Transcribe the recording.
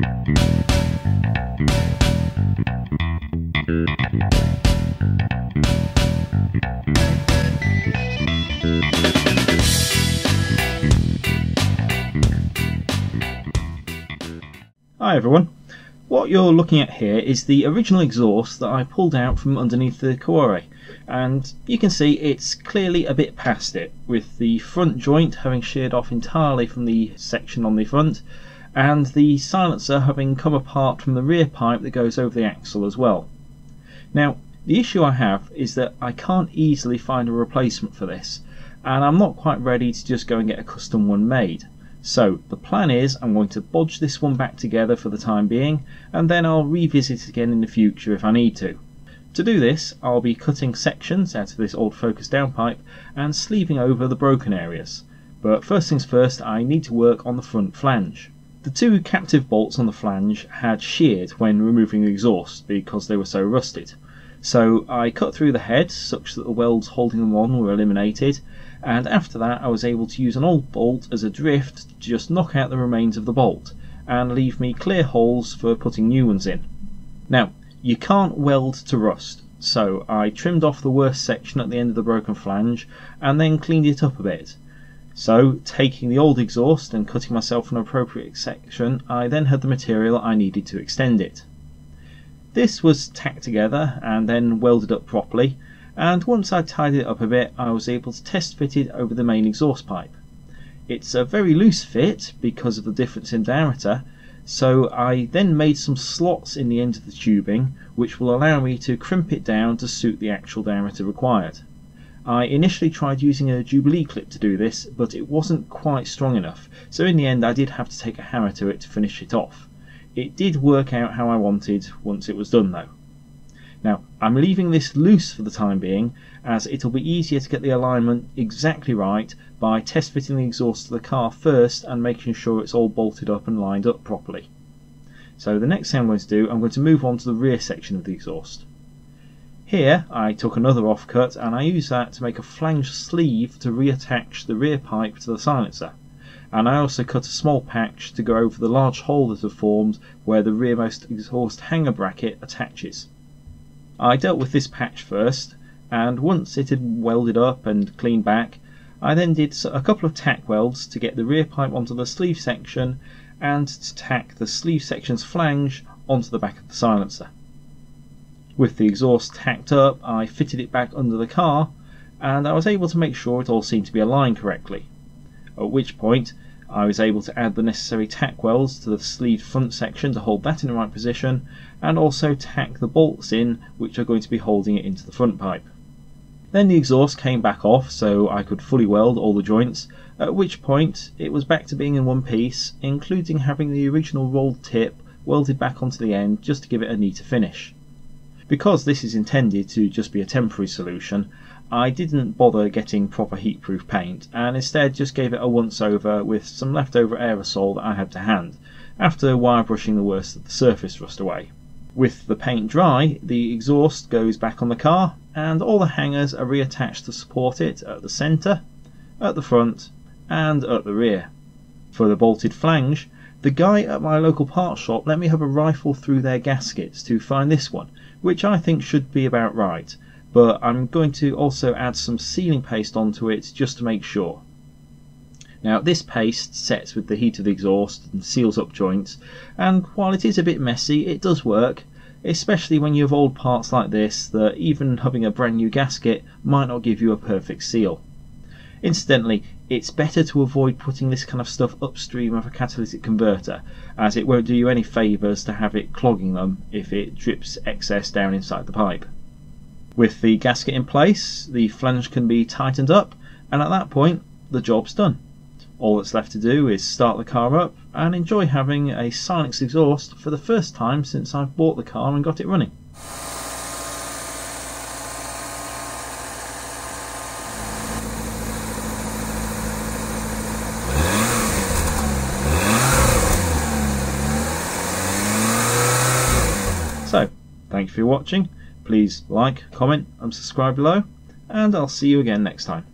Hi everyone, what you're looking at here is the original exhaust that I pulled out from underneath the Cuore, and you can see it's clearly a bit past it, with the front joint having sheared off entirely from the section on the front and the silencer having come apart from the rear pipe that goes over the axle as well. Now the issue I have is that I can't easily find a replacement for this, and I'm not quite ready to just go and get a custom one made. So the plan is I'm going to bodge this one back together for the time being, and then I'll revisit it again in the future if I need to. To do this, I'll be cutting sections out of this old focus downpipe and sleeving over the broken areas. But first things first, I need to work on the front flange. The two captive bolts on the flange had sheared when removing the exhaust because they were so rusted. So I cut through the head such that the welds holding them on were eliminated, and after that I was able to use an old bolt as a drift to just knock out the remains of the bolt and leave me clear holes for putting new ones in. Now you can't weld to rust, so I trimmed off the worst section at the end of the broken flange and then cleaned it up a bit. So taking the old exhaust and cutting myself an appropriate section, I then had the material I needed to extend it. This was tacked together and then welded up properly, and once I tidied it up a bit I was able to test fit it over the main exhaust pipe. It's a very loose fit because of the difference in diameter, so I then made some slots in the end of the tubing which will allow me to crimp it down to suit the actual diameter required. I initially tried using a Jubilee clip to do this, but it wasn't quite strong enough, so in the end I did have to take a hammer to it to finish it off. It did work out how I wanted once it was done though. Now I'm leaving this loose for the time being, as it'll be easier to get the alignment exactly right by test fitting the exhaust to the car first and making sure it's all bolted up and lined up properly. So the next thing I'm going to do, I'm going to move on to the rear section of the exhaust. Here I took another offcut and I used that to make a flange sleeve to reattach the rear pipe to the silencer. And I also cut a small patch to go over the large hole that had formed where the rearmost exhaust hanger bracket attaches. I dealt with this patch first, and once it had welded up and cleaned back, I then did a couple of tack welds to get the rear pipe onto the sleeve section and to tack the sleeve section's flange onto the back of the silencer. With the exhaust tacked up, I fitted it back under the car, and I was able to make sure it all seemed to be aligned correctly. At which point I was able to add the necessary tack welds to the sleeved front section to hold that in the right position, and also tack the bolts in which are going to be holding it into the front pipe. Then the exhaust came back off so I could fully weld all the joints, at which point it was back to being in one piece, including having the original rolled tip welded back onto the end just to give it a neater finish. Because this is intended to just be a temporary solution, I didn't bother getting proper heatproof paint and instead just gave it a once over with some leftover aerosol that I had to hand, after wire brushing the worst of the surface rust away. With the paint dry, the exhaust goes back on the car and all the hangers are reattached to support it at the centre, at the front and at the rear. For the bolted flange, the guy at my local parts shop let me have a rifle through their gaskets to find this one, which I think should be about right, but I'm going to also add some sealing paste onto it just to make sure. Now this paste sets with the heat of the exhaust and seals up joints, and while it is a bit messy it does work, especially when you have old parts like this that even having a brand new gasket might not give you a perfect seal. Incidentally, it's better to avoid putting this kind of stuff upstream of a catalytic converter, as it won't do you any favours to have it clogging them if it drips excess down inside the pipe. With the gasket in place, the flange can be tightened up, and at that point the job's done. All that's left to do is start the car up and enjoy having a silenced exhaust for the first time since I've bought the car and got it running. So, thanks for watching. Please like, comment and subscribe below, and I'll see you again next time.